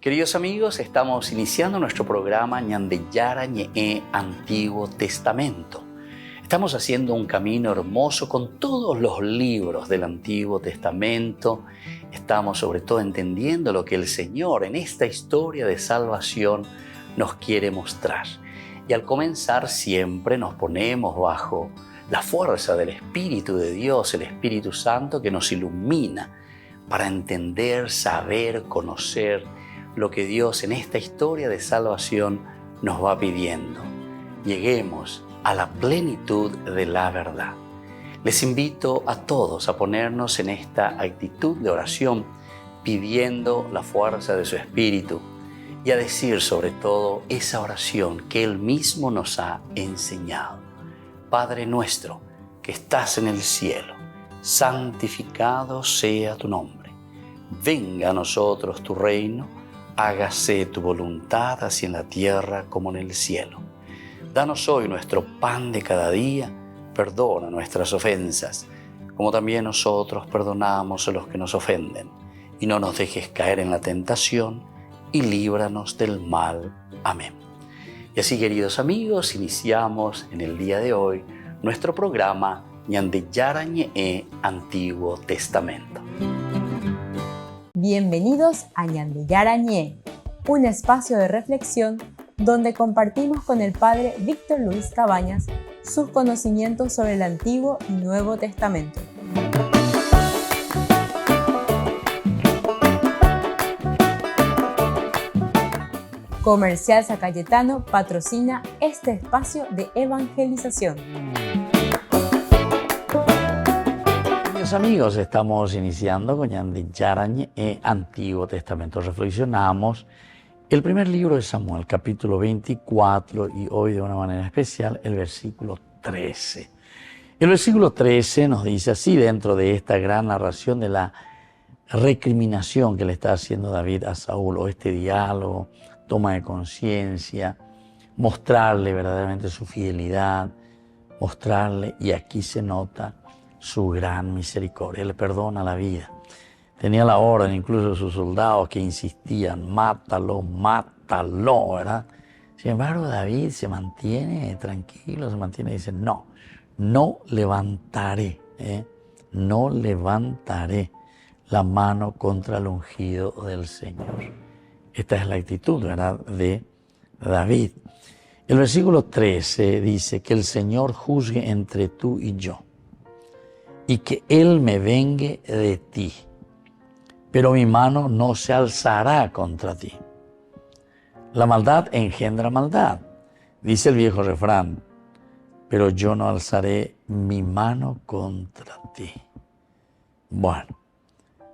Queridos amigos, estamos iniciando nuestro programa Ñandeyara Ñe'e Antiguo Testamento. Estamos haciendo un camino hermoso con todos los libros del Antiguo Testamento. Estamos sobre todo entendiendo lo que el Señor en esta historia de salvación nos quiere mostrar. Y al comenzar siempre nos ponemos bajo la fuerza del Espíritu de Dios, el Espíritu Santo que nos ilumina para entender, saber, conocer lo que Dios en esta historia de salvación nos va pidiendo. Lleguemos a la plenitud de la verdad. Les invito a todos a ponernos en esta actitud de oración, pidiendo la fuerza de su Espíritu y a decir sobre todo esa oración que Él mismo nos ha enseñado. Padre nuestro que estás en el cielo, santificado sea tu nombre. Venga a nosotros tu reino, hágase tu voluntad así en la tierra como en el cielo. Danos hoy nuestro pan de cada día, perdona nuestras ofensas, como también nosotros perdonamos a los que nos ofenden. Y no nos dejes caer en la tentación, y líbranos del mal. Amén. Y así, queridos amigos, iniciamos en el día de hoy nuestro programa Ñandeyara Ñe'e Antiguo Testamento. Bienvenidos a Ñandeyara Ñe'e, un espacio de reflexión donde compartimos con el Padre Víctor Luis Cabañas sus conocimientos sobre el Antiguo y Nuevo Testamento. Comercial San Cayetano patrocina este espacio de evangelización. Queridos amigos, estamos iniciando con Ñandeyara Ñe'e Antiguo Testamento. Reflexionamos el primer libro de Samuel, capítulo 24, y hoy de una manera especial el versículo 13. El versículo 13 nos dice así, dentro de esta gran narración de la recriminación que le está haciendo David a Saúl, o este diálogo, toma de conciencia, mostrarle verdaderamente su fidelidad, mostrarle, y aquí se nota su gran misericordia. Él le perdona la vida. Tenía la orden incluso de sus soldados que insistían, mátalo, mátalo, ¿verdad? Sin embargo, David se mantiene tranquilo, se mantiene y dice, no levantaré, no levantaré la mano contra el ungido del Señor. Esta es la actitud, ¿verdad?, de David. El versículo 13 dice que el Señor juzgue entre tú y yo y que Él me vengue de ti, pero mi mano no se alzará contra ti. La maldad engendra maldad, dice el viejo refrán, pero yo no alzaré mi mano contra ti. Bueno,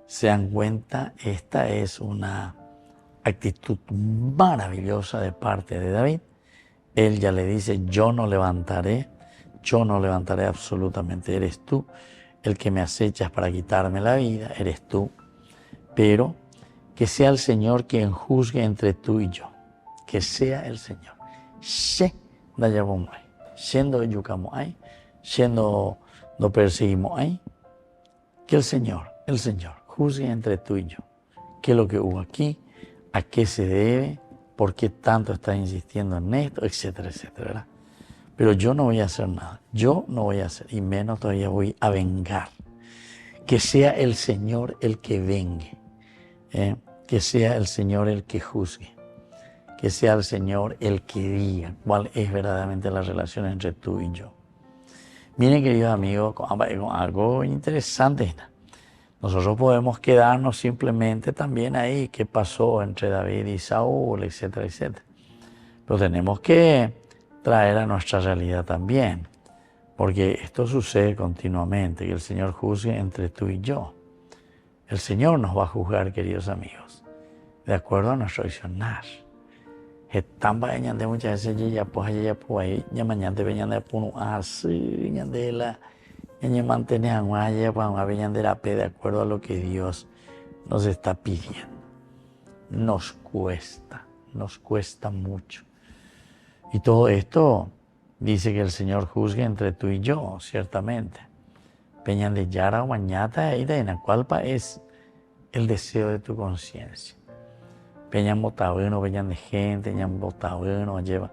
se dan cuenta, esta es una actitud maravillosa de parte de David. Él ya le dice, yo no levantaré absolutamente, eres tú el que me acechas para quitarme la vida, eres tú, pero que sea el Señor quien juzgue entre tú y yo, que sea el Señor. Siendo yucamo ahí, siendo no perseguimos ahí, que el Señor juzgue entre tú y yo, qué es lo que hubo aquí, a qué se debe, por qué tanto está insistiendo en esto, etcétera, etcétera, ¿verdad? Pero yo no voy a hacer nada, y menos todavía voy a vengar. Que sea el Señor el que vengue, que sea el Señor el que juzgue, que sea el Señor el que diga cuál es verdaderamente la relación entre tú y yo. Miren, queridos amigos, algo interesante. Nosotros podemos quedarnos simplemente también ahí, qué pasó entre David y Saúl, etcétera, etcétera. Pero tenemos que traer a nuestra realidad también, porque esto sucede continuamente, que el Señor juzgue entre tú y yo. El Señor nos va a juzgar, queridos amigos, de acuerdo a nuestro accionar. Están bañando muchas veces ya mañana te venían de puno así, de la mantener de acuerdo a lo que Dios nos está pidiendo. Nos cuesta mucho. Y todo esto dice que el Señor juzgue entre tú y yo, ciertamente. Peñandeyara o mañata, en la cual es el deseo de tu conciencia. peñan botabeno, peñan de gente, peñan botabeno, lleva,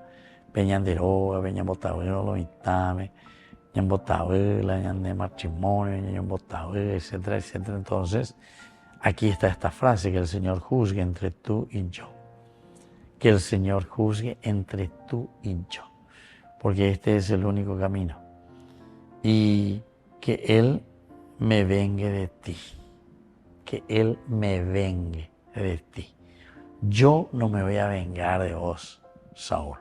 peñan de droga, peñan botabeno, lo mitame, peñan botabela, peñan de matrimonio, peñan botabela, etcétera, etcétera. Entonces, aquí está esta frase, que el Señor juzgue entre tú y yo. Que el Señor juzgue entre tú y yo. Porque este es el único camino. Y que Él me vengue de ti. Que Él me vengue de ti. Yo no me voy a vengar de vos, Saúl.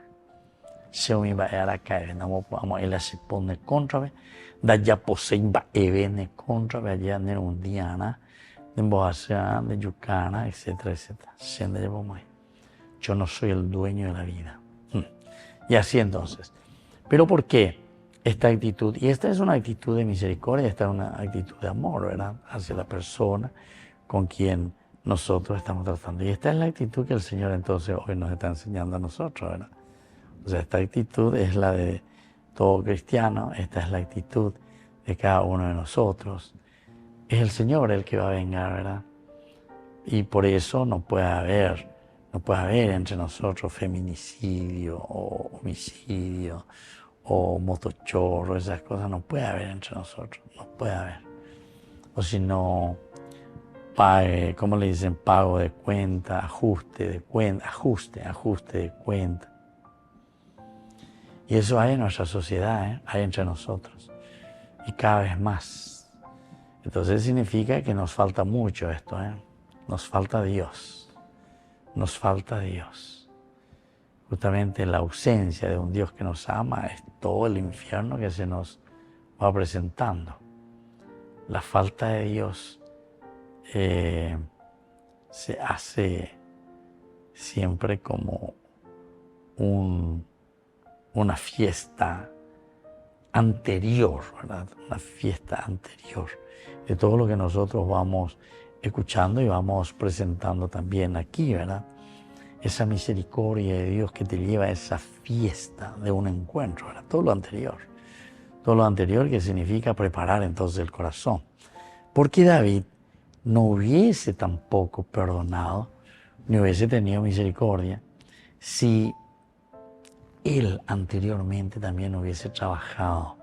Se me va a caer, no vamos a se pone contra mí. Da ya posee va a venir contra mí allá en un día, de Boasean, de Yucana, etcétera, etcétera. Yo no soy el dueño de la vida. Y así entonces. ¿Pero por qué esta actitud? Y esta es una actitud de misericordia, esta es una actitud de amor, ¿verdad? Hacia la persona con quien nosotros estamos tratando. Y esta es la actitud que el Señor entonces hoy nos está enseñando a nosotros, ¿verdad? O sea, esta actitud es la de todo cristiano, esta es la actitud de cada uno de nosotros. Es el Señor el que va a vengar, ¿verdad? Y por eso no puede haber entre nosotros feminicidio o homicidio o motochorro, esas cosas no puede haber entre nosotros, no puede haber. O si no, pague, ¿cómo le dicen? Pago de cuenta, ajuste de cuenta, ajuste de cuenta. Y eso hay en nuestra sociedad, hay entre nosotros. Y cada vez más. Entonces significa que nos falta mucho esto, Nos falta Dios. Nos falta Dios. Justamente la ausencia de un Dios que nos ama es todo el infierno que se nos va presentando. La falta de Dios se hace siempre como una fiesta anterior, ¿verdad? Una fiesta anterior de todo lo que nosotros vamos escuchando y vamos presentando también aquí, ¿verdad? Esa misericordia de Dios que te lleva a esa fiesta de un encuentro, ¿verdad? Todo lo anterior que significa preparar entonces el corazón. Porque David no hubiese tampoco perdonado, ni hubiese tenido misericordia, si él anteriormente también hubiese trabajado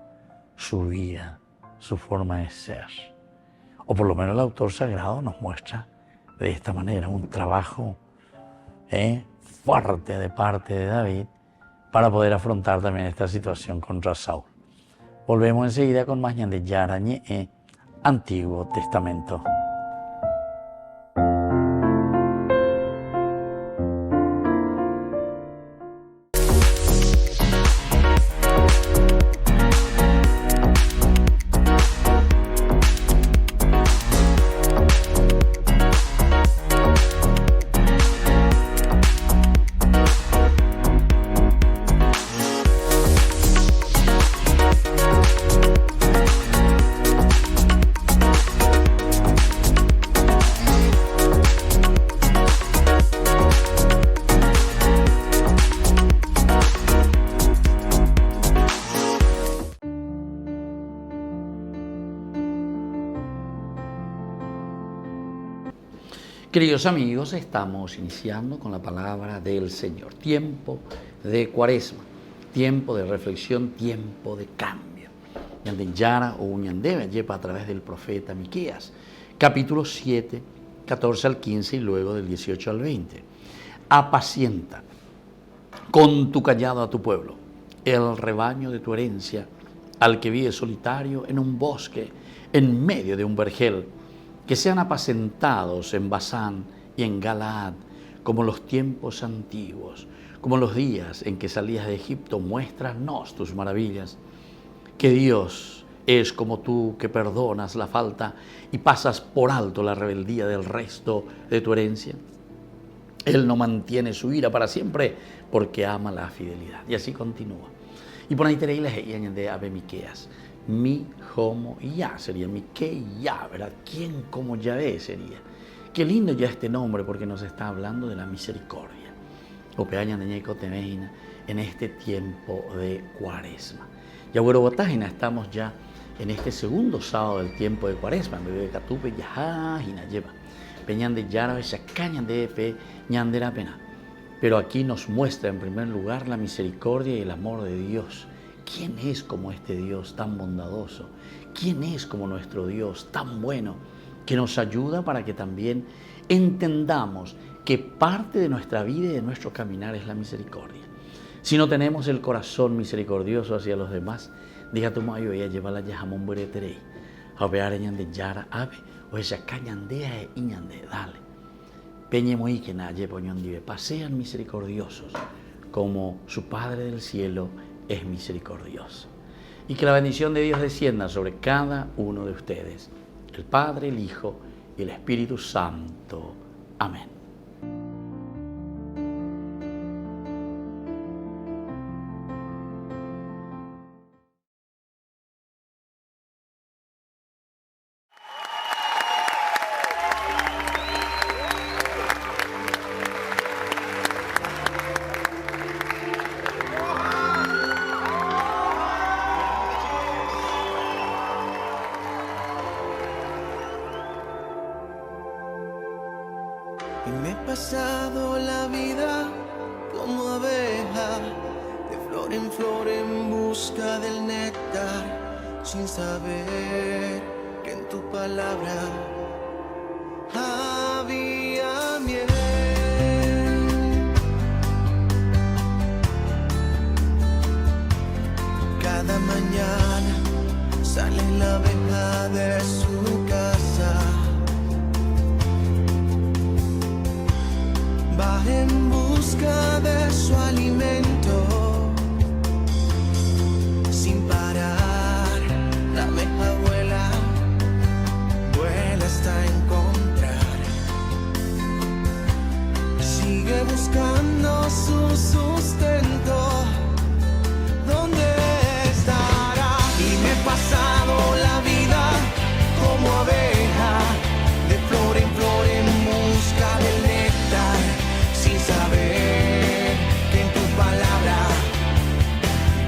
su vida, su forma de ser. O por lo menos el autor sagrado nos muestra de esta manera un trabajo fuerte de parte de David para poder afrontar también esta situación contra Saúl. Volvemos enseguida con más de Yarañe, Antiguo Testamento. Queridos amigos, estamos iniciando con la palabra del Señor. Tiempo de Cuaresma, tiempo de reflexión, tiempo de cambio. Yara o Uñandeva lleva a través del profeta Miqueas, capítulo 7, 14 al 15 y luego del 18 al 20. Apacienta con tu callado a tu pueblo, el rebaño de tu herencia, al que vive solitario en un bosque, en medio de un vergel. Que sean apacentados en Basán y en Galaad, como los tiempos antiguos, como los días en que salías de Egipto. Muéstranos tus maravillas. Que Dios es como tú, que perdonas la falta y pasas por alto la rebeldía del resto de tu herencia. Él no mantiene su ira para siempre, porque ama la fidelidad. Y así continúa. Y por ahí tenéis las de Ave Miqueas. Mi, homo y ya sería mi que y ya, ¿verdad? ¿Quién como Yahvé sería? Qué lindo ya este nombre, porque nos está hablando de la misericordia. En este tiempo de Cuaresma. Ya bueno, botágina, estamos ya en este segundo sábado del tiempo de Cuaresma. peñande yara esa cañande pe ñandera pena. Pero aquí nos muestra en primer lugar la misericordia y el amor de Dios. ¿Quién es como este Dios tan bondadoso? ¿Quién es como nuestro Dios tan bueno que nos ayuda para que también entendamos que parte de nuestra vida y de nuestro caminar es la misericordia? Si no tenemos el corazón misericordioso hacia los demás, diga tu mayo ella lleva la yajamón bureterei. Habeare ñande yara ave o esa cañandea e iñande, dale. Peñemoí que nadie poñondive, pasean misericordiosos como su Padre del cielo es misericordioso. Y que la bendición de Dios descienda sobre cada uno de ustedes, el Padre, el Hijo y el Espíritu Santo. Amén. Y me he pasado la vida como abeja, de flor en busca del néctar, sin saber que en tu palabra había miel. Cada mañana sale la abeja de su casa, va en busca de su alimento, sin parar. La abeja vuela, vuela hasta encontrar. Sigue buscando su sustento. ¿Dónde estará? Y me he pasado la vida como abeja, de flor en busca del néctar, sin saber que en tu palabra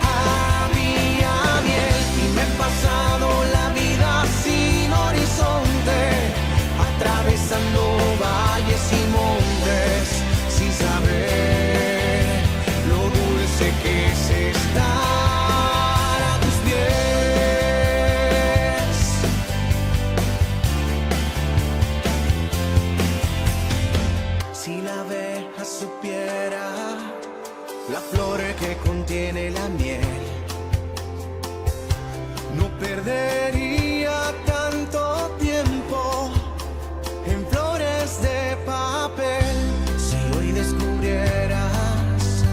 había miel. Y me he pasado la vida sin horizonte, atravesando valles y montes, sin saber lo dulce que es estar a tus pies. Si la abeja supiera la flor que contiene la miel, no perdería tanto tiempo en flores de papel. Si hoy descubrieras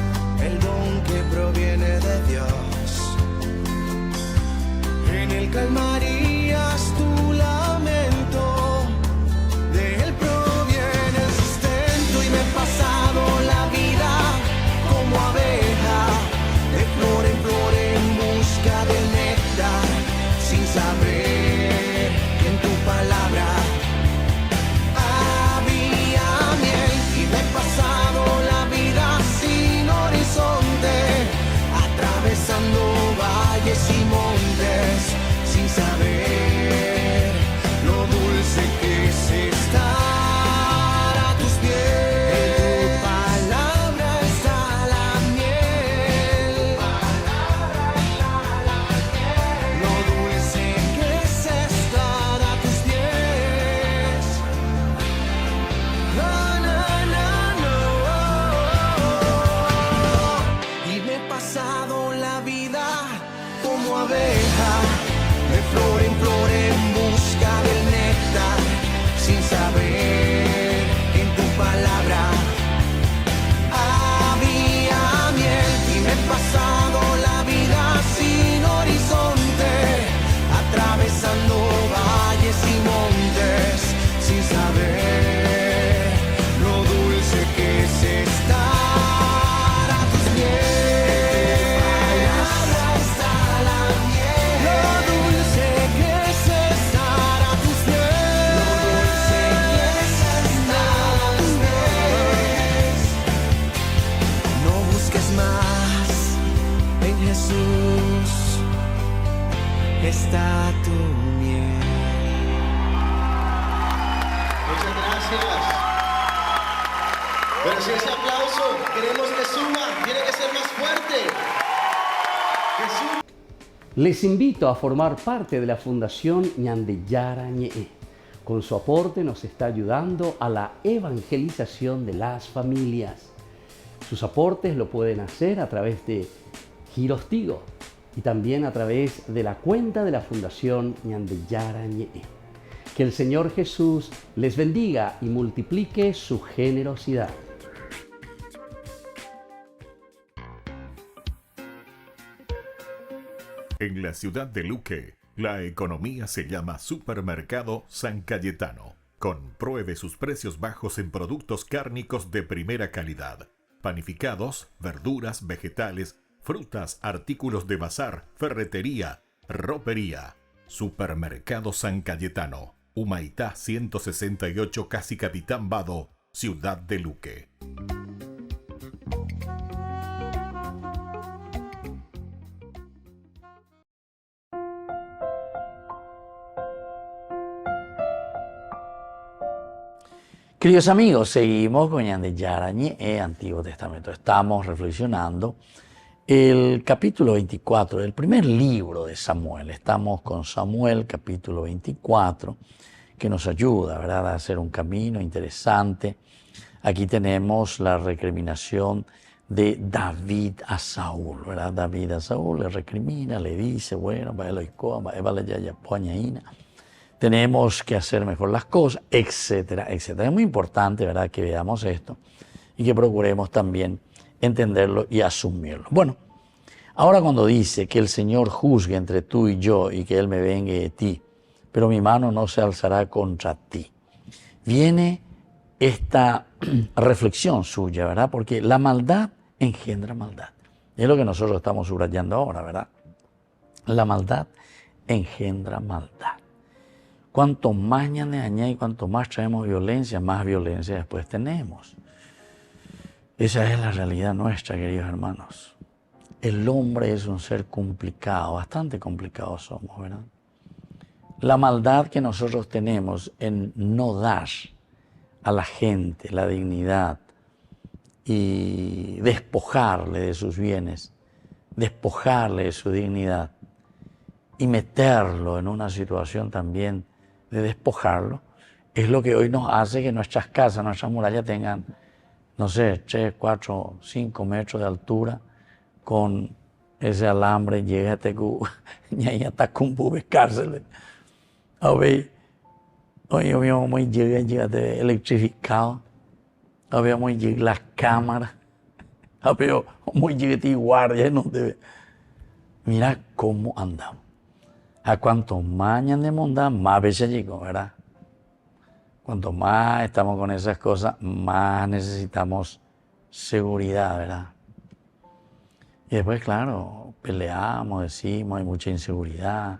el don que proviene de Dios, en él calmarías tu lamento, de él proviene el sustento. Y me he pasado la vida como abeja, de flor en busca del néctar, sin saber aplauso. Queremos que suba. Tiene que ser más fuerte. Que suba. Les invito a formar parte de la Fundación Ñandillara Ñe'e. Con su aporte nos está ayudando a la evangelización de las familias. Sus aportes lo pueden hacer a través de Giros Tigo y también a través de la cuenta de la Fundación Ñandillara Ñe'e. Que el Señor Jesús les bendiga y multiplique su generosidad. En la ciudad de Luque, la economía se llama Supermercado San Cayetano. Compruebe sus precios bajos en productos cárnicos de primera calidad. Panificados, verduras, vegetales, frutas, artículos de bazar, ferretería, ropería. Supermercado San Cayetano. Humaitá 168, Casi Capitán Vado, ciudad de Luque. Queridos amigos, seguimos con Ñandillara Ñe'e, Antiguo Testamento. Estamos reflexionando el capítulo 24 del primer libro de Samuel. Estamos con Samuel, capítulo 24, que nos ayuda, ¿verdad?, a hacer un camino interesante. Aquí tenemos la recriminación de David a Saúl, ¿verdad? David a Saúl le recrimina, le dice, bueno, tenemos que hacer mejor las cosas, etcétera, etcétera. Es muy importante, ¿verdad?, que veamos esto y que procuremos también entenderlo y asumirlo. Bueno, ahora cuando dice que el Señor juzgue entre tú y yo y que Él me vengue de ti, pero mi mano no se alzará contra ti, viene esta reflexión suya, ¿verdad? Porque la maldad engendra maldad. Es lo que nosotros estamos subrayando ahora, ¿verdad? La maldad engendra maldad. Cuanto más ñaña y cuanto más traemos violencia, más violencia después tenemos. Esa es la realidad nuestra, queridos hermanos. El hombre es un ser complicado, bastante complicado somos, ¿verdad? La maldad que nosotros tenemos en no dar a la gente la dignidad y despojarle de sus bienes, despojarle de su dignidad y meterlo en una situación también de despojarlo, es lo que hoy nos hace que nuestras casas, nuestras murallas tengan, no sé, 3, 4, 5 metros de altura, con ese alambre, llega a tecu, y hasta con bubes cárceles. Hoy muy llega electrificado, hoy muy llega las cámaras, hoy muy llega guardia, no debe. Mira cómo andamos. A cuanto más andemos, más veces llegó, ¿verdad? Cuanto más estamos con esas cosas, más necesitamos seguridad, ¿verdad? Y después, claro, peleamos, decimos, hay mucha inseguridad.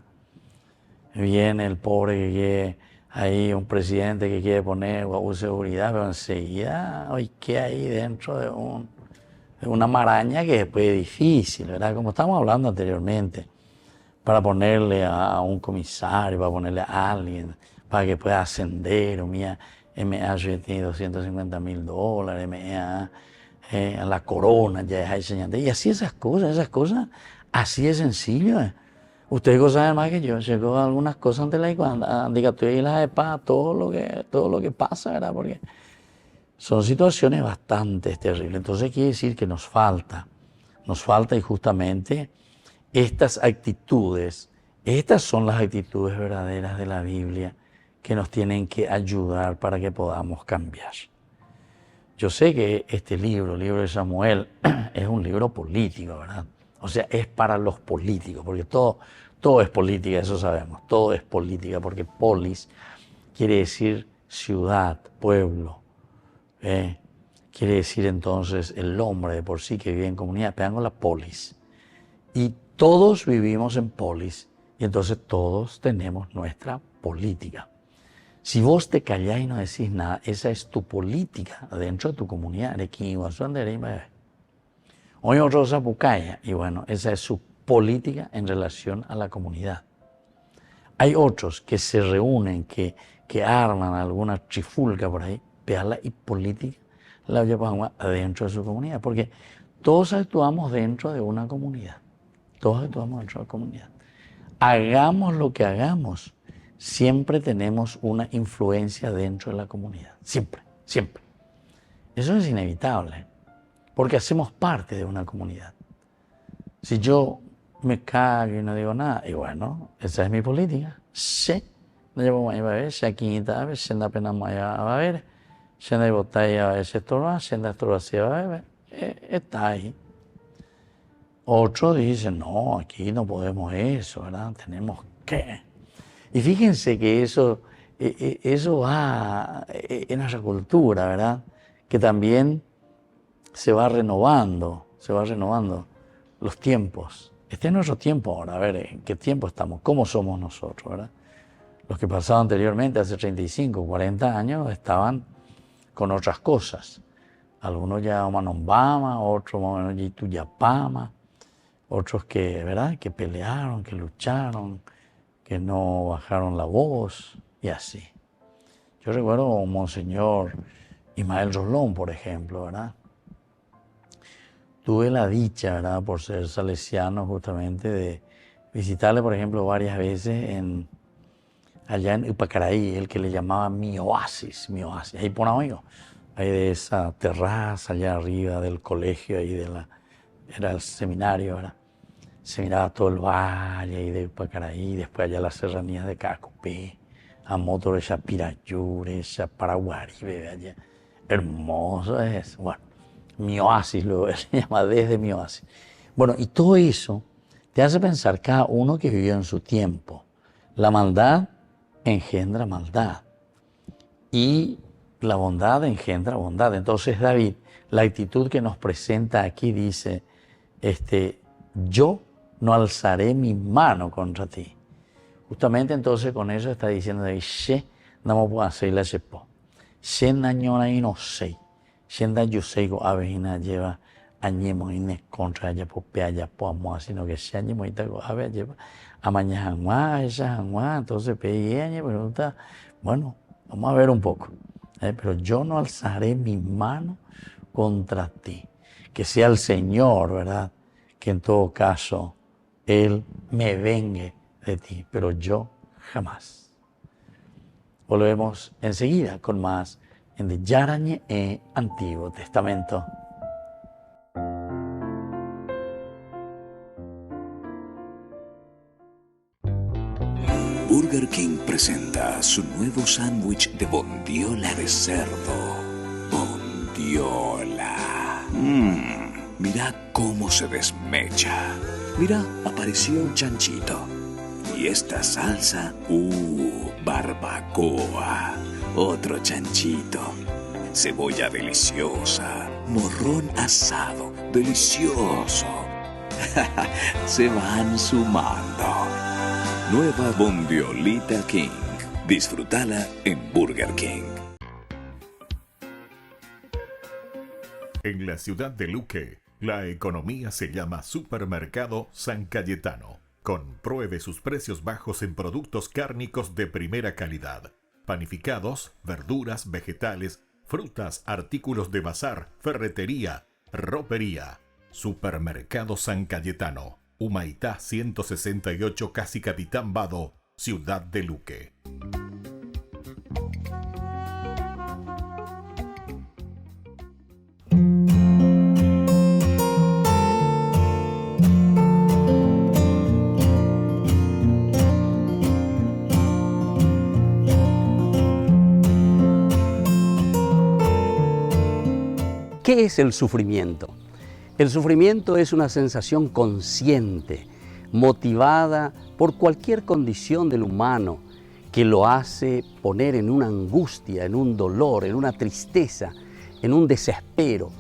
Viene el pobre que quiere, ahí un presidente que quiere poner seguridad, pero enseguida, hoy queda ahí dentro de una maraña que después es difícil, ¿verdad? Como estamos hablando anteriormente. Para ponerle a un comisario, para ponerle a alguien, para que pueda ascender, yo tiene $250,000, a la corona, ya es enseñante. Y así esas cosas, así es sencillo. Ustedes saben más que yo, llegó algunas cosas ante la indicatura y las EPA, todo lo que pasa, ¿verdad? Porque son situaciones bastante terribles. Entonces quiere decir que nos falta y justamente estas actitudes, estas son las actitudes verdaderas de la Biblia que nos tienen que ayudar para que podamos cambiar. Yo sé que este libro, el libro de Samuel, es un libro político, ¿verdad? O sea, es para los políticos, porque todo es política, eso sabemos, todo es política, porque polis quiere decir ciudad, pueblo, quiere decir entonces el hombre de por sí que vive en comunidad, pegando la polis. Y todos vivimos en polis y entonces todos tenemos nuestra política. Si vos te callás y no decís nada, esa es tu política dentro de tu comunidad. Hoy otros apucaya y bueno, esa es su política en relación a la comunidad. Hay otros que se reúnen, que arman alguna trifulca por ahí, pero la política la Oyapamá dentro de su comunidad, porque todos actuamos dentro de una comunidad. Todos actuamos dentro de la comunidad. Hagamos lo que hagamos, siempre tenemos una influencia dentro de la comunidad. Siempre, siempre. Eso es inevitable, porque hacemos parte de una comunidad. Si yo me cago y no digo nada, y bueno, esa es mi política. Sí, no llevo más a ver, si aquí está a ver, si anda apenas más a ver, si anda botella a ver, si estorba, si anda estorba así a ver, está ahí. Otros dicen, no, aquí no podemos eso, ¿verdad? Tenemos que. Y fíjense que eso va en nuestra cultura, ¿verdad? Que también se va renovando los tiempos. Este es nuestro tiempo ahora, a ver, ¿en qué tiempo estamos? ¿Cómo somos nosotros, verdad? Los que pasaban anteriormente, hace 35, 40 años, estaban con otras cosas. Algunos ya manombama, otros más o menos yituyapama, otros que, ¿verdad?, que pelearon, que lucharon, que no bajaron la voz, y así. Yo recuerdo a Monseñor Ismael Rolón, por ejemplo, ¿verdad? Tuve la dicha, ¿verdad?, por ser salesiano justamente, de visitarle, por ejemplo, varias veces allá en Upacaraí, el que le llamaba mi oasis. Ahí por amigo, ahí de esa terraza allá arriba del colegio, ahí era el seminario, ¿verdad? Se miraba todo el valle ahí de Upacaraí, después allá las serranías de Cacupé, a Motor de Chapirayure, Chaparaguaribe, allá. Hermoso es, bueno, mi oasis, luego se llama desde mi oasis. Bueno, y todo eso te hace pensar cada uno que vivió en su tiempo. La maldad engendra maldad y la bondad engendra bondad. Entonces David, la actitud que nos presenta aquí dice, yo no alzaré mi mano contra ti. Justamente entonces con eso está diciendo David, no puedo hacer la chepo. Nañona y no sé. Shenda yuseigo avejina lleva añemo ines contra ella popea allá po amor, sino que se añemo y tago ave lleva a mañana esa jangua, entonces pegueña pregunta, bueno, vamos a ver un poco, pero yo no alzaré mi mano contra ti, que sea el Señor, ¿verdad?, que en todo caso Él me vengue de ti, pero yo jamás. Volvemos enseguida con más en el Yarañe Antiguo Testamento. Burger King presenta su nuevo sándwich de bondiola de cerdo. Bondiola. Mira cómo se desmecha. Mira, apareció un chanchito. Y esta salsa, barbacoa. Otro chanchito. Cebolla deliciosa. Morrón asado. Delicioso. Se van sumando. Nueva Bondiolita King. Disfrútala en Burger King. En la ciudad de Luque, la economía se llama Supermercado San Cayetano. Compruebe sus precios bajos en productos cárnicos de primera calidad. Panificados, verduras, vegetales, frutas, artículos de bazar, ferretería, ropería. Supermercado San Cayetano. Humaitá 168, Casi Capitán Vado, ciudad de Luque. ¿Qué es el sufrimiento? El sufrimiento es una sensación consciente, motivada por cualquier condición del humano que lo hace poner en una angustia, en un dolor, en una tristeza, en un desespero,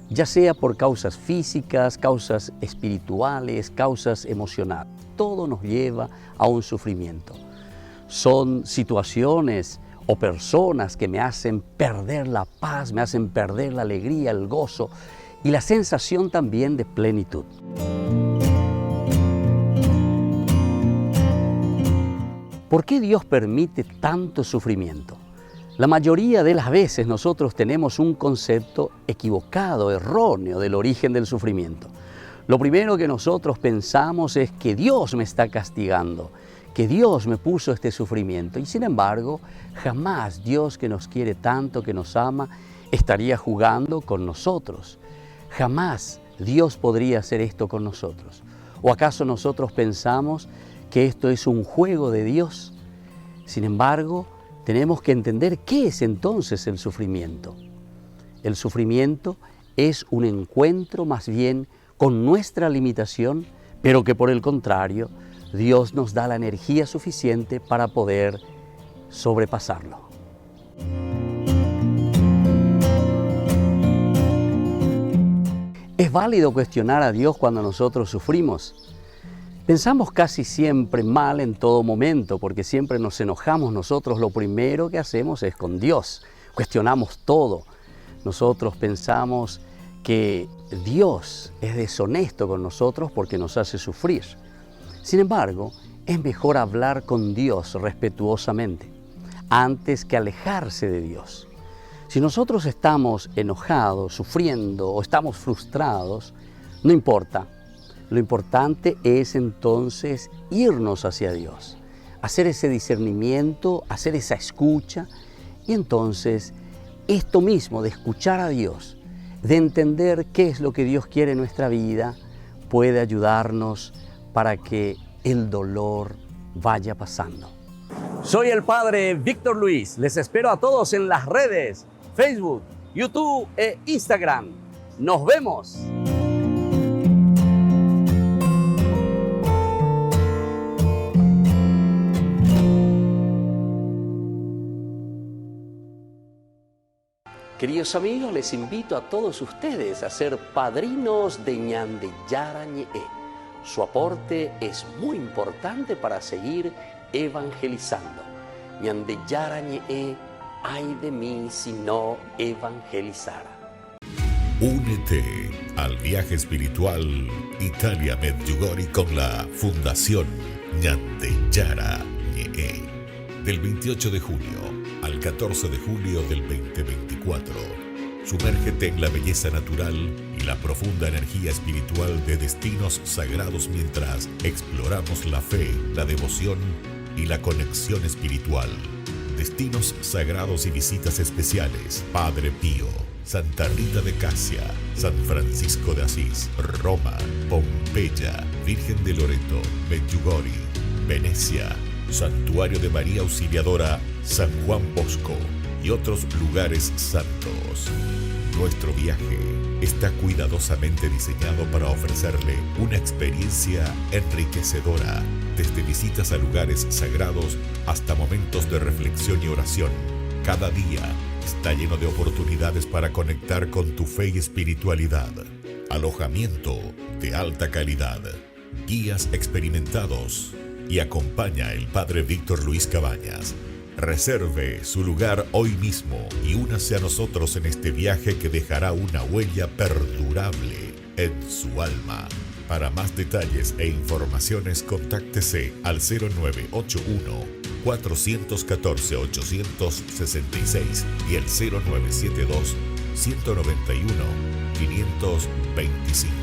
ya sea por causas físicas, causas espirituales, causas emocionales. Todo nos lleva a un sufrimiento. Son situaciones o personas que me hacen perder la paz, me hacen perder la alegría, el gozo y la sensación también de plenitud. ¿Por qué Dios permite tanto sufrimiento? La mayoría de las veces nosotros tenemos un concepto equivocado, erróneo del origen del sufrimiento. Lo primero que nosotros pensamos es que Dios me está castigando, que Dios me puso este sufrimiento. Y sin embargo, jamás Dios, que nos quiere tanto, que nos ama, estaría jugando con nosotros. Jamás Dios podría hacer esto con nosotros. ¿O acaso nosotros pensamos que esto es un juego de Dios? Sin embargo, tenemos que entender qué es entonces el sufrimiento. El sufrimiento es un encuentro más bien con nuestra limitación, pero que por el contrario, Dios nos da la energía suficiente para poder sobrepasarlo. ¿Es válido cuestionar a Dios cuando nosotros sufrimos? Pensamos casi siempre mal en todo momento, porque siempre nos enojamos nosotros. Lo primero que hacemos es con Dios. Cuestionamos todo. Nosotros pensamos que Dios es deshonesto con nosotros porque nos hace sufrir. Sin embargo, es mejor hablar con Dios respetuosamente, antes que alejarse de Dios. Si nosotros estamos enojados, sufriendo o estamos frustrados, no importa. Lo importante es entonces irnos hacia Dios, hacer ese discernimiento, hacer esa escucha y entonces esto mismo de escuchar a Dios, de entender qué es lo que Dios quiere en nuestra vida, puede ayudarnos para que el dolor vaya pasando. Soy el Padre Víctor Luis. Les espero a todos en las redes, Facebook, YouTube e Instagram. ¡Nos vemos! Queridos amigos, les invito a todos ustedes a ser padrinos de Ñande Yarañe. Su aporte es muy importante para seguir evangelizando. Ñande Yarañe, ay de mí si no evangelizara. Únete al viaje espiritual Italia Medjugorje con la Fundación Ñande Yarañe. Del 28 de junio al 14 de julio del 2024. Sumérgete en la belleza natural y la profunda energía espiritual de destinos sagrados mientras exploramos la fe, la devoción y la conexión espiritual. Destinos sagrados y visitas especiales: Padre Pío, Santa Rita de Casia, San Francisco de Asís, Roma, Pompeya, Virgen de Loreto, Medjugorje, Venecia, Santuario de María Auxiliadora, San Juan Bosco y otros lugares santos. Nuestro viaje está cuidadosamente diseñado para ofrecerle una experiencia enriquecedora, desde visitas a lugares sagrados hasta momentos de reflexión y oración. Cada día está lleno de oportunidades para conectar con tu fe y espiritualidad. Alojamiento de alta calidad, guías experimentados y acompaña el Padre Víctor Luis Cabañas. Reserve su lugar hoy mismo y únase a nosotros en este viaje que dejará una huella perdurable en su alma. Para más detalles e informaciones, contáctese al 0981 414 866 y el 0972 191 525.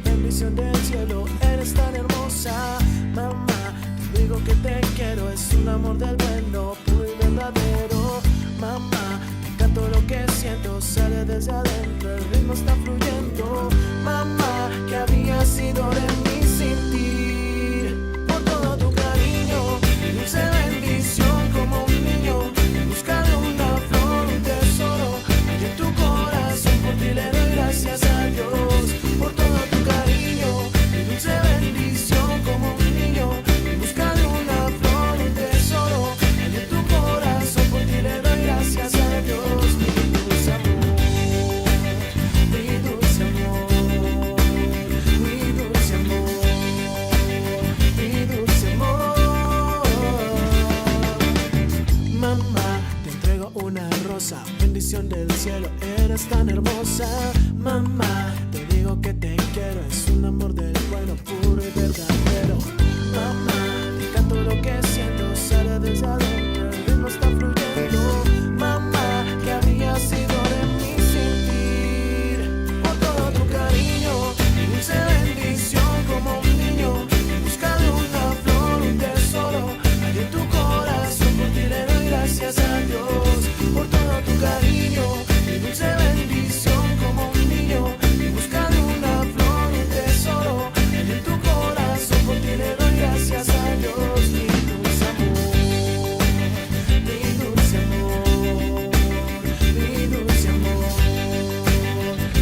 Bendición del cielo, eres tan hermosa. Mamá, te digo que te quiero, es un amor del bueno, puro y verdadero. Mamá, te canto lo que siento, sale desde adentro, el ritmo está fluyendo. Mamá, que había sido de mí sin ti. Por todo tu cariño, dulce bendición como un niño, buscando una flor, un tesoro, y en tu corazón por ti le doy gracias a Dios. Por todo tu cariño, dulce bendición como un niño, buscando una flor, un tesoro, y en tu corazón por ti le doy gracias a Dios. Mi dulce amor, mi dulce amor, mi dulce amor. una rosa, bendición del cielo, eres tan hermosa. Mamá, te digo que te quiero, es un amor del bueno, puro y verdadero. Mamá, te canto lo que siento, sale desde adentro, el ritmo está fluyendo. Mamá, que habría sido de mí sin ti, por todo tu cariño, mi dulce bendición como un niño, en busca de una flor, un tesoro, hay en tu corazón, por ti le doy gracias a Dios, por todo tu cariño, mi dulce bendición como un niño, en busca de una flor, un tesoro, hay en tu corazón, por ti le doy gracias a Dios, mi dulce amor, mi dulce amor, mi dulce amor,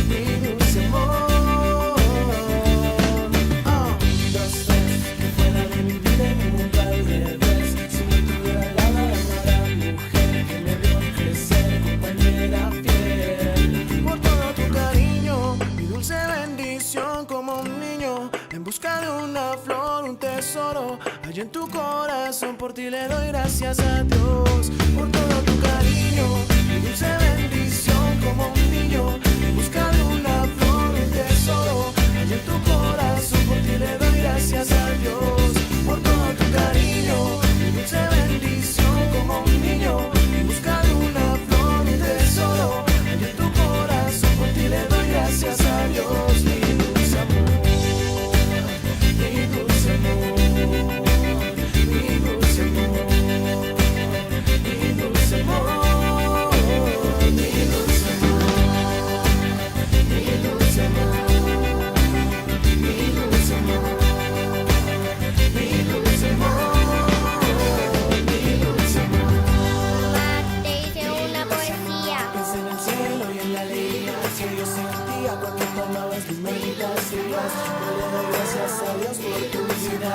mi dulce amor. Dos veces que fuera de mi vida en un mundo al revés, si no tuviera al lado de la mujer que me vio crecer, compañera fiel, por todo tu cariño, mi dulce bendición como un niño, en busca de una flor, un tesoro, hay en tu corazón, por ti le doy gracias a Dios, por todo tu cariño, mi dulce bendición como un niño, en busca de una flor, un tesoro, hay en tu corazón, por ti le doy gracias a Dios, por todo tu cariño, mi dulce bendición como un niño, en busca de una flor, un tesoro, hay en tu corazón, por ti le doy gracias a Dios, mi dulce amor, mi dulce amor, mi dulce amor, mi dulce amor, mi dulce amor, mi dulce amor, mi dulce amor, mi dulce amor, mi dulce amor. Te hice una poesía. Pensé en el cielo y en la alegría que yo sentía cuando tomabas mis manitas y yo le doy gracias a Dios por tu vida.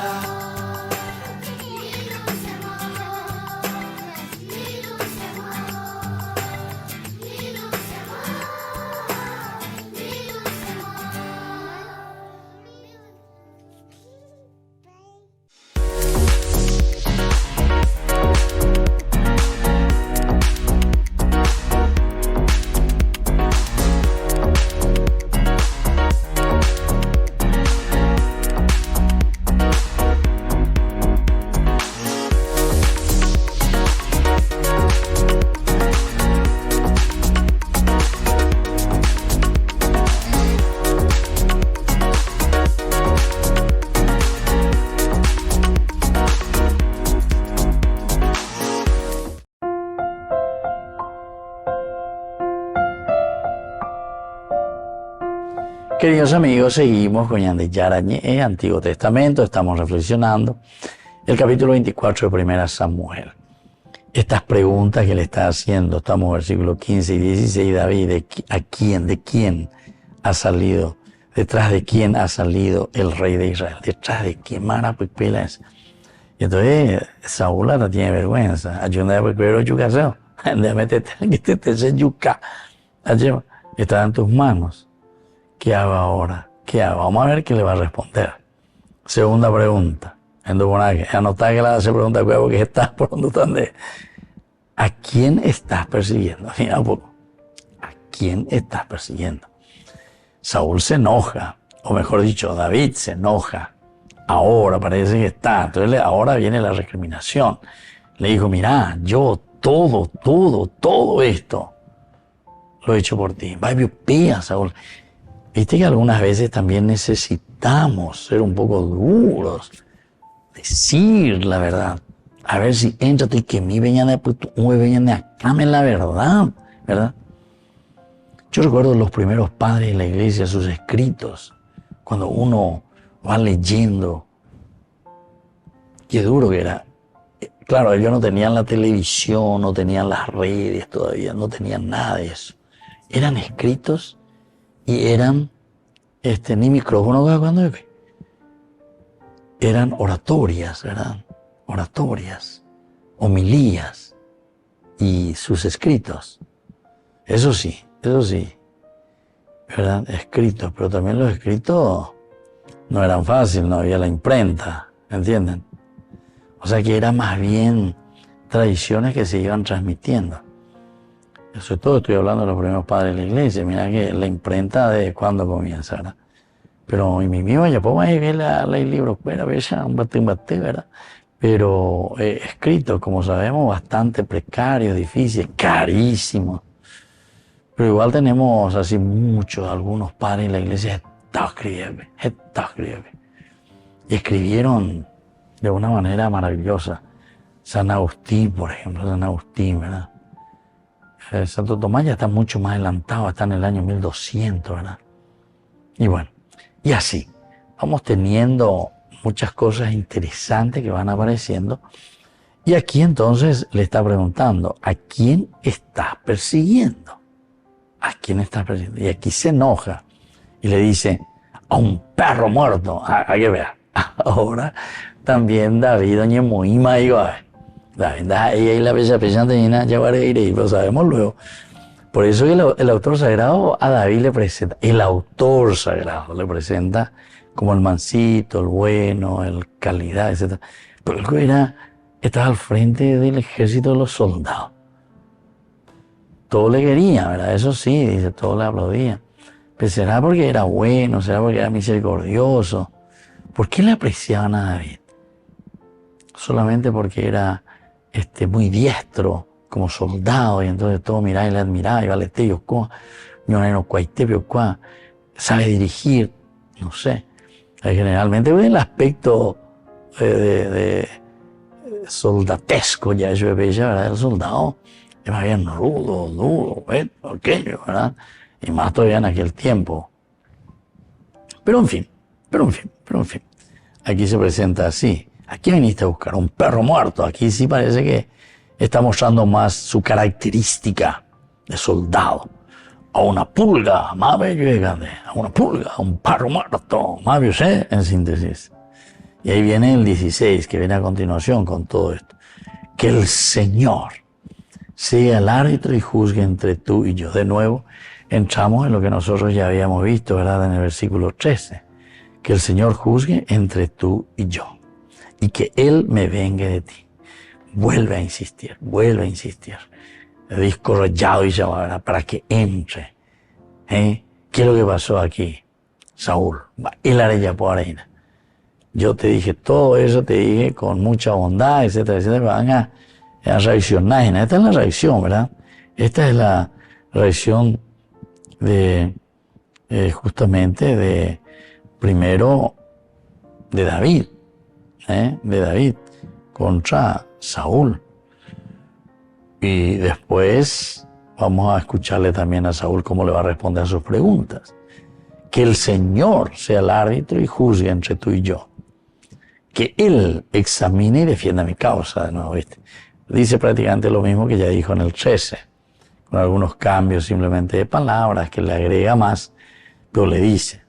Queridos amigos, seguimos con Ñande Yarañé, Antiguo Testamento, estamos reflexionando el capítulo 24 de 1 Samuel. Estas preguntas que le está haciendo, estamos en versículos 15 y 16, David, ¿de quién ha salido? ¿Detrás de quién ha salido el rey de Israel? ¿Detrás de quién? Mara, pues, pelas. Y entonces Saúl ahora tiene vergüenza. Ayúdame, pues, pero yo caseo. Déjame que te yuca. Está en tus manos. ¿Qué hago ahora? ¿Qué hago? Vamos a ver qué le va a responder. Segunda pregunta. Anotá que la hace pregunta que estás por donde están. ¿A quién estás persiguiendo? Mira un poco. ¿A quién estás persiguiendo? Saúl se enoja, o mejor dicho, David se enoja. Ahora parece que está. Entonces ahora viene la recriminación. Le dijo, mira, yo todo esto lo he hecho por ti. Vaya, pía, Saúl. Viste que algunas veces también necesitamos ser un poco duros, decir la verdad. A ver si entra y que mi veña de acá me la verdad, ¿verdad? Yo recuerdo los primeros padres de la iglesia, sus escritos, cuando uno va leyendo. Qué duro que era. Claro, ellos no tenían la televisión, no tenían las redes todavía, no tenían nada de eso. Eran escritos y eran, ni micrófono cuando eran oratorias, ¿verdad? Oratorias, homilías y sus escritos. Eso sí, ¿verdad? Escritos, pero también los escritos no eran fáciles, no había la imprenta, ¿entienden? O sea que eran más bien tradiciones que se iban transmitiendo. Eso es todo, estoy hablando de los primeros padres de la iglesia. Mira que la imprenta de cuándo comienza, ¿verdad? Pero en mi mismo ya podemos ver el libro, ¿verdad? Pero escritos, como sabemos, bastante precarios, difíciles, carísimos. Pero igual tenemos así muchos, algunos padres en la iglesia, y escribieron de una manera maravillosa. San Agustín, por ejemplo, San Agustín, ¿verdad? Santo Tomás ya está mucho más adelantado, está en el año 1200, ¿verdad? Y bueno, y así, vamos teniendo muchas cosas interesantes que van apareciendo. Y aquí entonces le está preguntando, ¿a quién estás persiguiendo? ¿A quién estás persiguiendo? Y aquí se enoja y le dice, a un perro muerto. Hay que ver. Ahora también David, doña Moima, digo, a ver. David, ahí la bella tenía ya va a ir, y lo sabemos luego. Por eso que el autor sagrado a David le presenta, el autor sagrado le presenta como el mansito, el bueno, el calidad, etc. Pero él estaba al frente del ejército de los soldados. Todo le quería, ¿verdad? Eso sí, dice, todo le aplaudía. Pero será porque era bueno, será porque era misericordioso. ¿Por qué le apreciaban a David? Solamente porque era muy diestro como soldado, y entonces todo miraba y le admiraba, y valete, sabe dirigir, no sé. Generalmente el aspecto de soldatesco ya yo veía, ¿verdad? El soldado es más bien rudo, duro, aquello, ¿verdad? Y más todavía en aquel tiempo. Pero en fin. Aquí se presenta así. Aquí viniste a buscar un perro muerto. Aquí sí parece que está mostrando más su característica de soldado. A una pulga, más bello y grande. A una pulga, a un perro muerto. Más bello, ¿sí? En síntesis. Y ahí viene el 16, que viene a continuación con todo esto. Que el Señor sea el árbitro y juzgue entre tú y yo. De nuevo, entramos en lo que nosotros ya habíamos visto, ¿verdad? En el versículo 13. Que el Señor juzgue entre tú y yo. Y que Él me vengue de ti. Vuelve a insistir. El disco rayado y llamada para que entre. ¿Qué es lo que pasó aquí? Saúl, él hará ya por arena. Yo te dije todo eso, te dije con mucha bondad, etcétera. Van a reaccionar. Esta es la reacción, ¿verdad? Esta es la reacción de, justamente de, primero, de David. De David contra Saúl. Y después vamos a escucharle también a Saúl cómo le va a responder a sus preguntas. Que el Señor sea el árbitro y juzgue entre tú y yo. Que Él examine y defienda mi causa. De nuevo, ¿viste? Dice prácticamente lo mismo que ya dijo en el 13, con algunos cambios simplemente de palabras que le agrega más, pero le dice,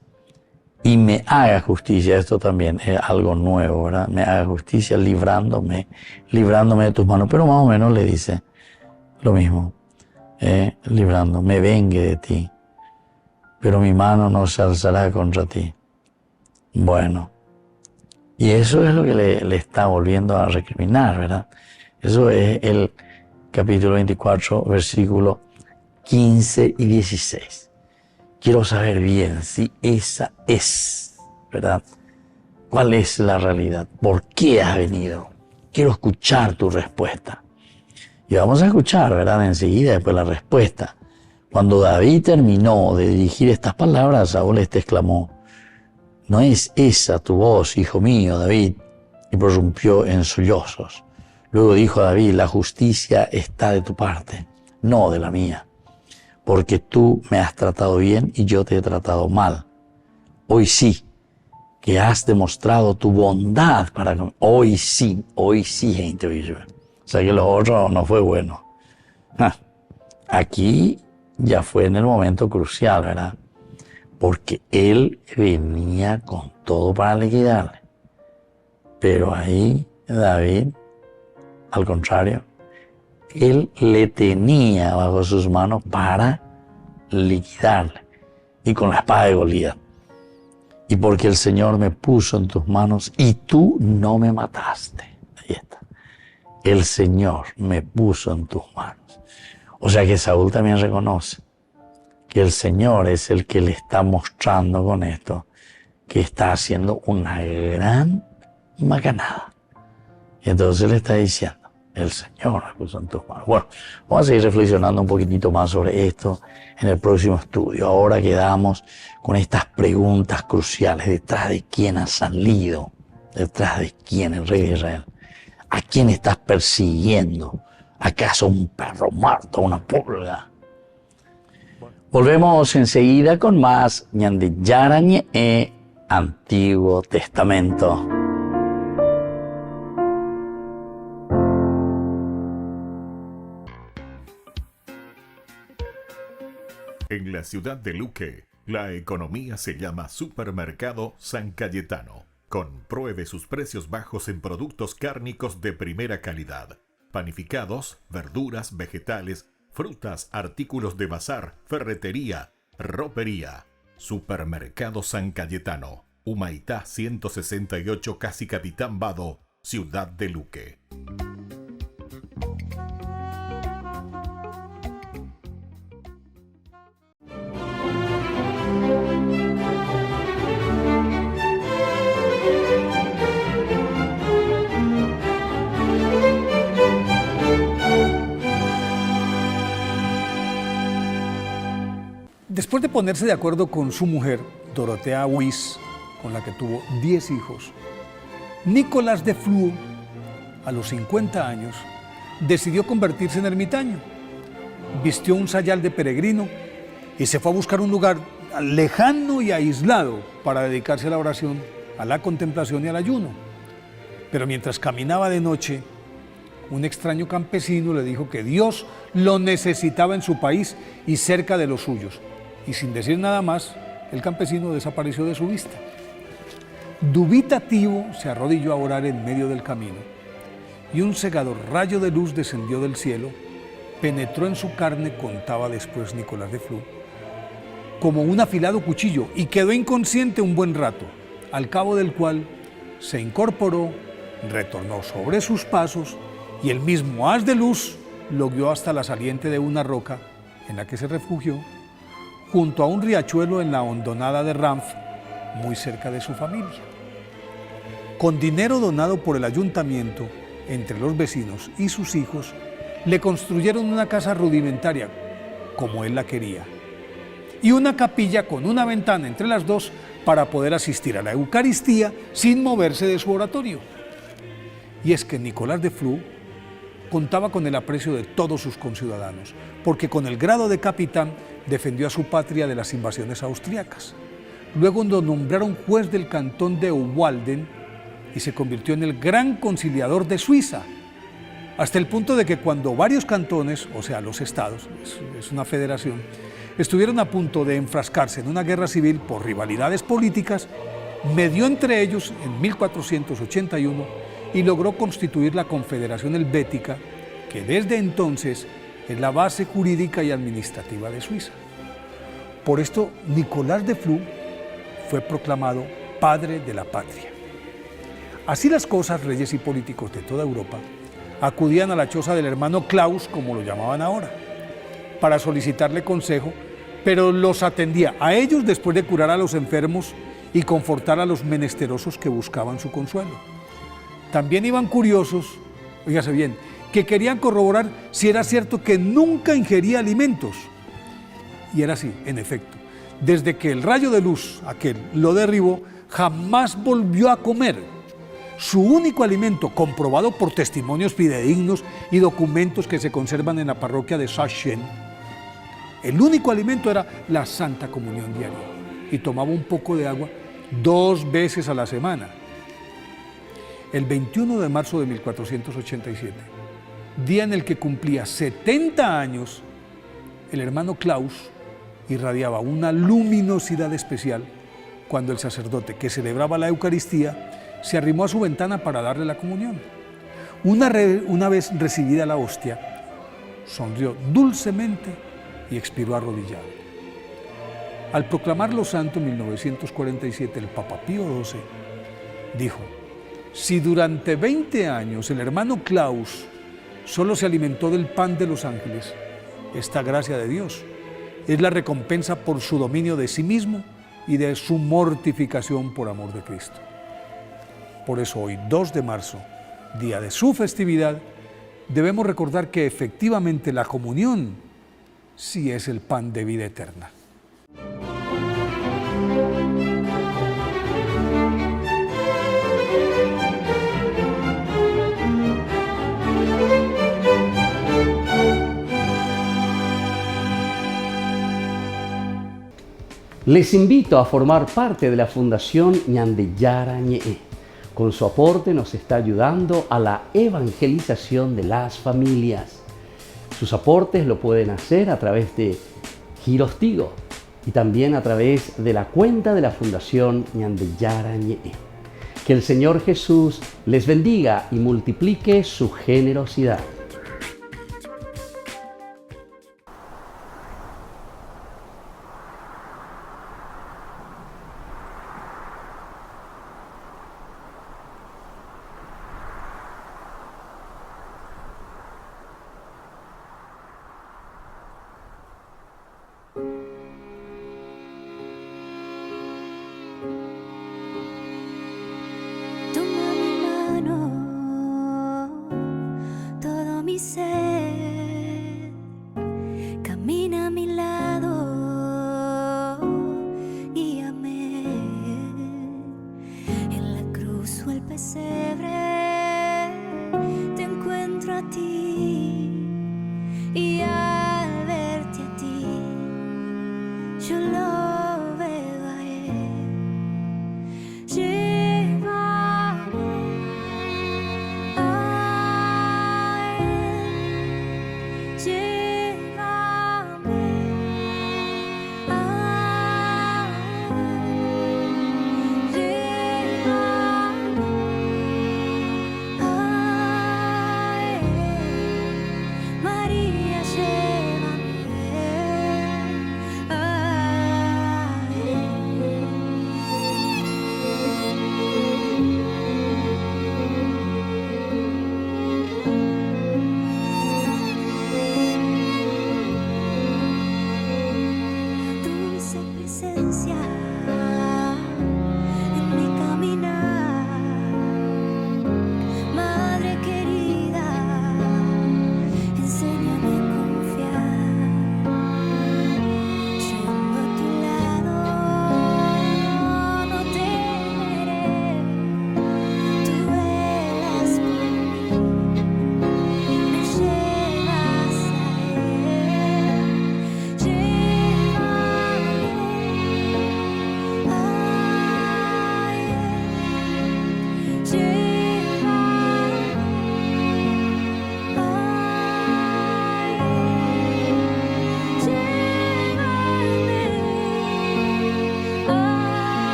y me haga justicia. Esto también es algo nuevo, ¿verdad? Me haga justicia librándome de tus manos. Pero más o menos le dice lo mismo, librando, me vengue de ti, pero mi mano no se alzará contra ti. Bueno, y eso es lo que le está volviendo a recriminar, ¿verdad? Eso es el capítulo 24, versículo 15 y 16. Quiero saber bien si esa es, ¿verdad? ¿Cuál es la realidad? ¿Por qué has venido? Quiero escuchar tu respuesta. Y vamos a escuchar, ¿verdad? Enseguida, después la respuesta. Cuando David terminó de dirigir estas palabras, Saúl exclamó, ¿no es esa tu voz, hijo mío, David? Y prorrumpió en sollozos. Luego dijo a David, la justicia está de tu parte, no de la mía. Porque tú me has tratado bien y yo te he tratado mal. Hoy sí, que has demostrado tu bondad para conmigo. Hoy sí, gente. O sea que lo otro no fue bueno. Aquí ya fue en el momento crucial, ¿verdad? Porque él venía con todo para liquidarle. Pero ahí David, al contrario, él le tenía bajo sus manos para liquidarle. Y con la espada de Goliat. Y porque el Señor me puso en tus manos y tú no me mataste. Ahí está. El Señor me puso en tus manos. O sea que Saúl también reconoce que el Señor es el que le está mostrando con esto que está haciendo una gran macanada. Y entonces le está diciendo, el Señor me puso en tus manos. Bueno, vamos a seguir reflexionando un poquitito más sobre esto en el próximo estudio. Ahora quedamos con estas preguntas cruciales. ¿Detrás de quién has salido? ¿Detrás de quién, el rey de Israel? ¿A quién estás persiguiendo? ¿Acaso un perro muerto, una pulga? Volvemos enseguida con más Ñande Yarañe e Antiguo Testamento. En la ciudad de Luque, la economía se llama Supermercado San Cayetano. Compruebe sus precios bajos en productos cárnicos de primera calidad. Panificados, verduras, vegetales, frutas, artículos de bazar, ferretería, ropería. Supermercado San Cayetano, Humaitá 168, Casi Capitán Vado, Ciudad de Luque. Después de ponerse de acuerdo con su mujer, Dorotea Wyss, con la que tuvo 10 hijos, Nicolás de Flue, a los 50 años, decidió convertirse en ermitaño. Vistió un sayal de peregrino y se fue a buscar un lugar lejano y aislado para dedicarse a la oración, a la contemplación y al ayuno. Pero mientras caminaba de noche, un extraño campesino le dijo que Dios lo necesitaba en su país y cerca de los suyos. Y sin decir nada más, el campesino desapareció de su vista. Dubitativo, se arrodilló a orar en medio del camino, y un cegador rayo de luz descendió del cielo, penetró en su carne, contaba después Nicolás de Flue, como un afilado cuchillo, y quedó inconsciente un buen rato, al cabo del cual se incorporó, retornó sobre sus pasos, y el mismo haz de luz lo guió hasta la saliente de una roca en la que se refugió, junto a un riachuelo en la hondonada de Ranf, muy cerca de su familia. Con dinero donado por el ayuntamiento, entre los vecinos y sus hijos, le construyeron una casa rudimentaria, como él la quería, y una capilla con una ventana entre las dos para poder asistir a la Eucaristía sin moverse de su oratorio. Y es que Nicolás de Flue contaba con el aprecio de todos sus conciudadanos, porque con el grado de capitán defendió a su patria de las invasiones austriacas. Luego lo nombraron juez del cantón de Obwalden y se convirtió en el gran conciliador de Suiza, hasta el punto de que cuando varios cantones, o sea, los estados, es una federación, estuvieron a punto de enfrascarse en una guerra civil por rivalidades políticas, medió entre ellos en 1481 y logró constituir la Confederación Helvética, que desde entonces es la base jurídica y administrativa de Suiza. Por esto, Nicolás de Flue fue proclamado padre de la patria. Así las cosas, reyes y políticos de toda Europa acudían a la choza del hermano Klaus, como lo llamaban ahora, para solicitarle consejo, pero los atendía a ellos después de curar a los enfermos y confortar a los menesterosos que buscaban su consuelo. También iban curiosos, oígase bien, que querían corroborar si era cierto que nunca ingería alimentos. Y era así, en efecto. Desde que el rayo de luz, aquel, lo derribó, jamás volvió a comer. Su único alimento, comprobado por testimonios fidedignos y documentos que se conservan en la parroquia de Sachsen, el único alimento era la Santa Comunión diaria, y tomaba un poco de agua 2 veces a la semana. El 21 de marzo de 1487, día en el que cumplía 70 años, el hermano Klaus irradiaba una luminosidad especial cuando el sacerdote que celebraba la Eucaristía se arrimó a su ventana para darle la comunión. Una vez recibida la hostia, sonrió dulcemente y expiró arrodillado. Al proclamarlo santo en 1947, el Papa Pío XII dijo: si durante 20 años el hermano Klaus solo se alimentó del pan de los ángeles, esta gracia de Dios. Es la recompensa por su dominio de sí mismo y de su mortificación por amor de Cristo. Por eso hoy, 2 de marzo, día de su festividad, debemos recordar que efectivamente la comunión sí es el pan de vida eterna. Les invito a formar parte de la Fundación Ñandillara Ñe'e. Con su aporte nos está ayudando a la evangelización de las familias. Sus aportes lo pueden hacer a través de Giros Tigo y también a través de la cuenta de la Fundación Ñandillara Ñe'e. Que el Señor Jesús les bendiga y multiplique su generosidad. Toma mi mano, todo mi ser, camina a mi lado, guíame. En la cruz o el pesebre te encuentro a ti, y al verte a ti yo lo veo a él.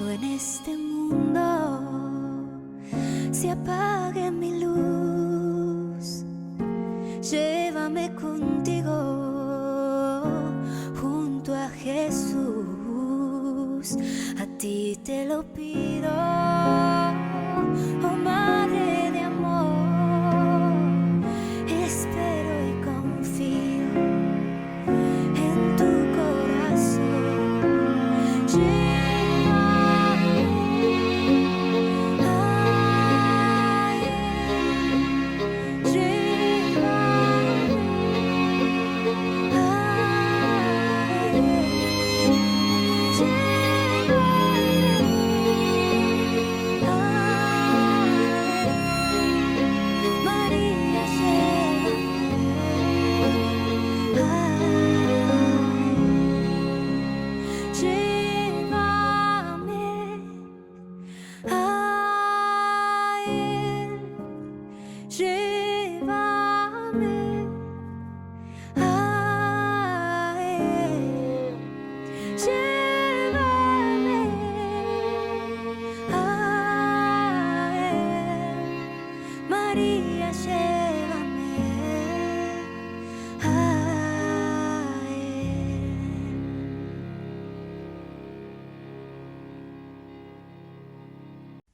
En este mundo se apague mi luz, llévame contigo junto a Jesús. A ti te lo pido, oh Madre de amor, espero y confío en tu corazón.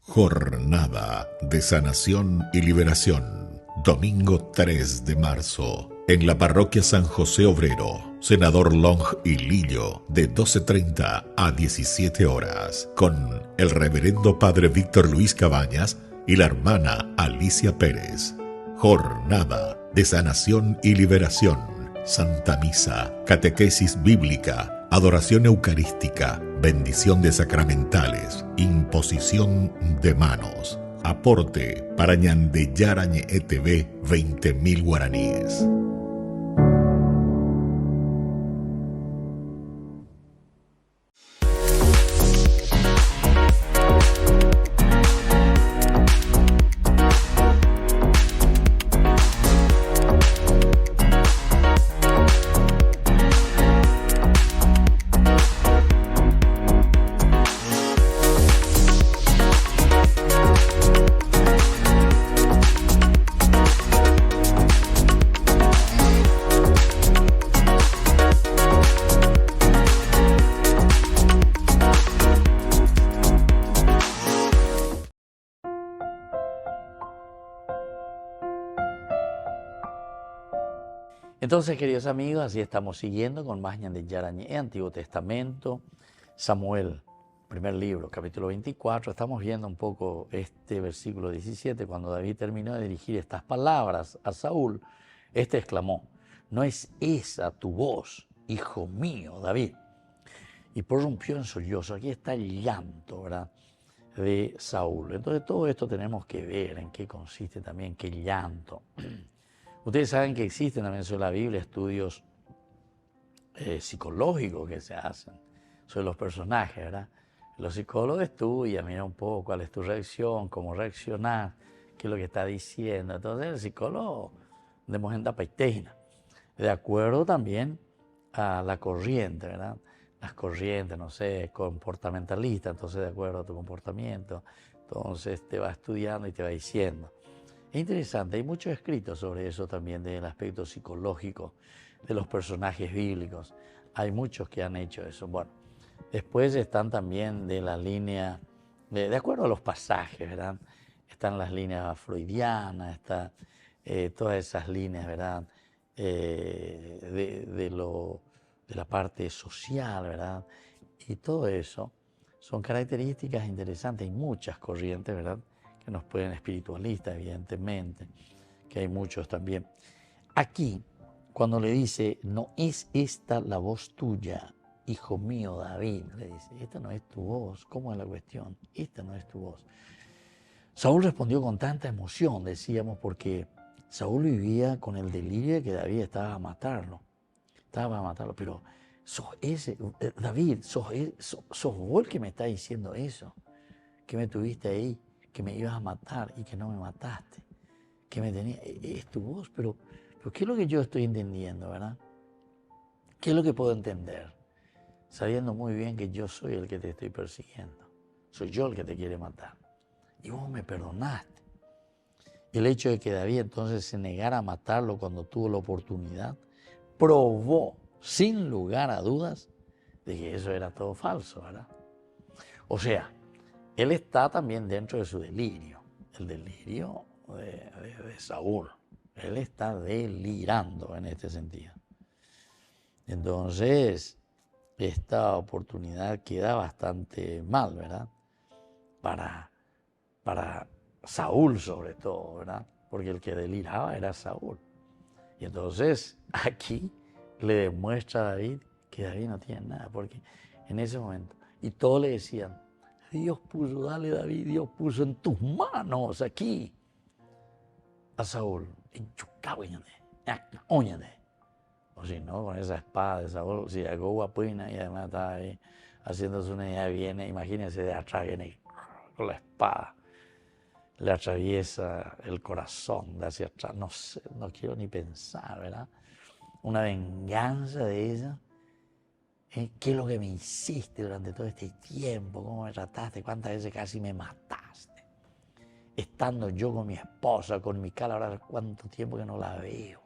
Jornada de Sanación y Liberación. Domingo 3 de marzo. En la parroquia San José Obrero, Senador Long y Lillo, de 12:30 a 17 horas, con el reverendo padre Víctor Luis Cabañas y la hermana Alicia Pérez. Jornada de Sanación y Liberación. Santa Misa, catequesis bíblica, adoración eucarística, bendición de sacramentales, imposición de manos. Aporte para Ñande Yarañe ETV, 20.000 guaraníes. Entonces, queridos amigos, así estamos siguiendo con más Ñande Yarañe, Antiguo Testamento, Samuel, primer libro, capítulo 24. Estamos viendo un poco este versículo 17, cuando David terminó de dirigir estas palabras a Saúl, este exclamó: ¿no es esa tu voz, hijo mío, David? Y prorrumpió en sollozo. Aquí está el llanto, ¿verdad?, de Saúl. Entonces, todo esto tenemos que ver en qué consiste también, qué llanto. Ustedes saben que existen también sobre la Biblia estudios psicológicos que se hacen sobre los personajes, ¿verdad? Los psicólogos estudian, miran un poco cuál es tu reacción, cómo reaccionar, qué es lo que está diciendo. Entonces el psicólogo de Mojenda Paiteina, de acuerdo también a la corriente, ¿verdad? Las corrientes, no sé, comportamentalista, entonces de acuerdo a tu comportamiento, entonces te va estudiando y te va diciendo. Es interesante, hay muchos escritos sobre eso también, del aspecto psicológico de los personajes bíblicos. Hay muchos que han hecho eso. Bueno, después están también de la línea, de acuerdo a los pasajes, ¿verdad? Están las líneas freudianas, está todas esas líneas, ¿verdad? De la parte social, ¿verdad? Y todo eso son características interesantes. Hay muchas corrientes, ¿verdad?, que nos pueden, espiritualistas, evidentemente, que hay muchos también. Aquí, cuando le dice, ¿no es esta la voz tuya, hijo mío David? Le dice, esta no es tu voz. ¿Cómo es la cuestión? Esta no es tu voz. Saúl respondió con tanta emoción, decíamos, porque Saúl vivía con el delirio de que David estaba a matarlo. Estaba a matarlo, pero sos ese, David, sos vos el que me está diciendo eso, que me tuviste ahí, que me ibas a matar y que no me mataste, que me tenía, es tu voz, pero ¿qué es lo que yo estoy entendiendo, verdad? ¿Qué es lo que puedo entender? Sabiendo muy bien que yo soy el que te estoy persiguiendo, soy yo el que te quiere matar, y vos me perdonaste. El hecho de que David entonces se negara a matarlo cuando tuvo la oportunidad, probó, sin lugar a dudas, de que eso era todo falso, ¿verdad? O sea, él está también dentro de su delirio, el delirio de Saúl. Él está delirando en este sentido. Entonces, esta oportunidad queda bastante mal, ¿verdad? Para Saúl sobre todo, ¿verdad? Porque el que deliraba era Saúl. Y entonces, aquí le demuestra a David que David no tiene nada, porque en ese momento, y todos le decían, Dios puso, dale David, Dios puso en tus manos aquí a Saúl. O si no, con esa espada de Saúl, si llegó guapina y además estaba ahí haciéndose una idea, viene, imagínense, de atrás viene con la espada, le atraviesa el corazón de hacia atrás, no sé, no quiero ni pensar, ¿verdad? Una venganza de ella. ¿Qué es lo que me hiciste durante todo este tiempo? ¿Cómo me trataste? ¿Cuántas veces casi me mataste? Estando yo con mi esposa, con mi cara, ahora cuánto tiempo que no la veo.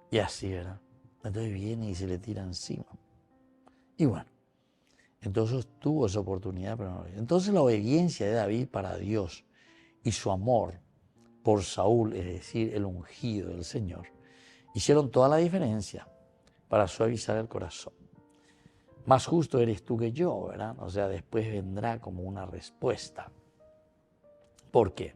Y así, ¿verdad? Entonces viene y se le tira encima. Y bueno, Entonces tuvo esa oportunidad, pero no. Entonces la obediencia de David para Dios y su amor por Saúl, es decir, el ungido del Señor, hicieron toda la diferencia para suavizar el corazón. Más justo eres tú que yo, ¿verdad? O sea, después vendrá como una respuesta. ¿Por qué?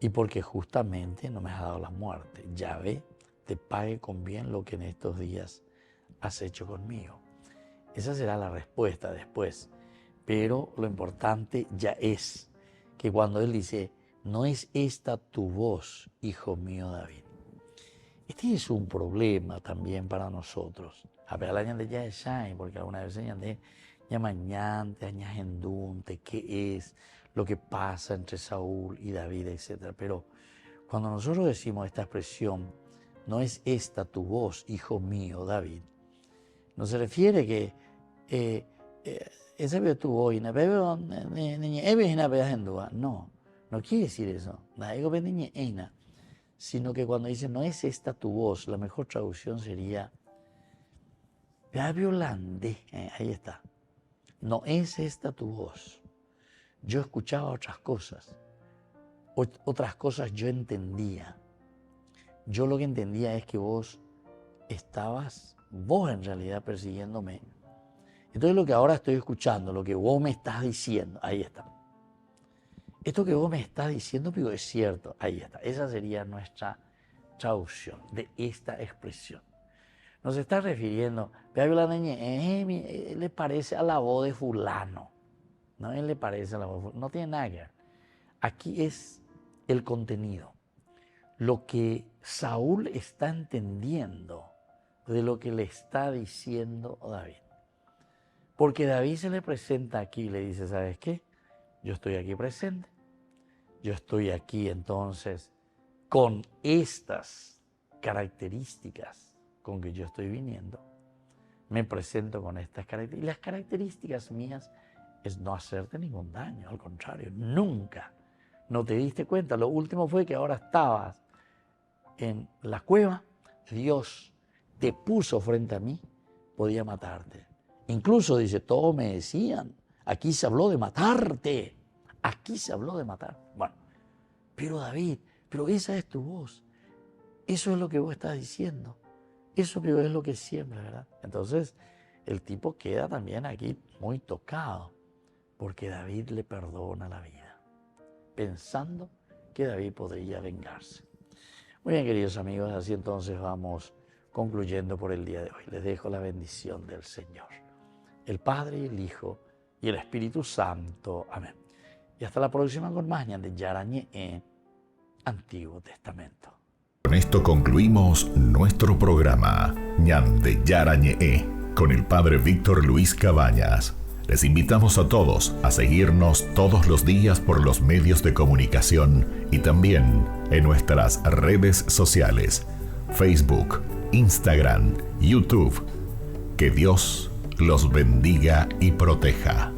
Y porque justamente no me has dado la muerte. Yahvé te pague con bien lo que en estos días has hecho conmigo. Esa será la respuesta después. Pero lo importante ya es que cuando él dice, no es esta tu voz, hijo mío David. Este es un problema también para nosotros. A ver, la gente ya es porque alguna vez se llama ya mañana, ya gendunte, qué es lo que pasa entre Saúl y David, etc. Pero cuando nosotros decimos esta expresión, no es esta tu voz, hijo mío David, no se refiere que esa vez tu voz, no quiere decir eso, sino que cuando dice no es esta tu voz, la mejor traducción sería ahí está. No es esta tu voz. Yo escuchaba otras cosas yo entendía. Yo lo que entendía es que vos en realidad persiguiéndome. Entonces lo que ahora estoy escuchando, lo que vos me estás diciendo, ahí está. Esto que vos me estás diciendo, pero es cierto, ahí está. Esa sería nuestra traducción de esta expresión. Nos está refiriendo, le parece a la voz de fulano. No, él le parece a la voz de fulano. No tiene nada que ver. Aquí es el contenido. Lo que Saúl está entendiendo de lo que le está diciendo David. Porque David se le presenta aquí y le dice, ¿sabes qué? Yo estoy aquí presente. Yo estoy aquí entonces con estas características con que yo estoy viniendo, me presento con estas características. Y las características mías es no hacerte ningún daño, al contrario, nunca. No te diste cuenta, lo último fue que ahora estabas en la cueva, Dios te puso frente a mí, podía matarte. Incluso dice, todos me decían, aquí se habló de matarte, aquí se habló de matar. Bueno, pero David, pero esa es tu voz, eso es lo que vos estás diciendo. Eso es lo que siembra, ¿verdad? Entonces, el tipo queda también aquí muy tocado, porque David le perdona la vida, pensando que David podría vengarse. Muy bien, queridos amigos, así entonces vamos concluyendo por el día de hoy. Les dejo la bendición del Señor, el Padre, el Hijo y el Espíritu Santo. Amén. Y hasta la próxima con más de Yarañé, Antiguo Testamento. Con esto concluimos nuestro programa Ñande Yarañe con el Padre Víctor Luis Cabañas. Les invitamos a todos a seguirnos todos los días por los medios de comunicación y también en nuestras redes sociales, Facebook, Instagram, YouTube. Que Dios los bendiga y proteja.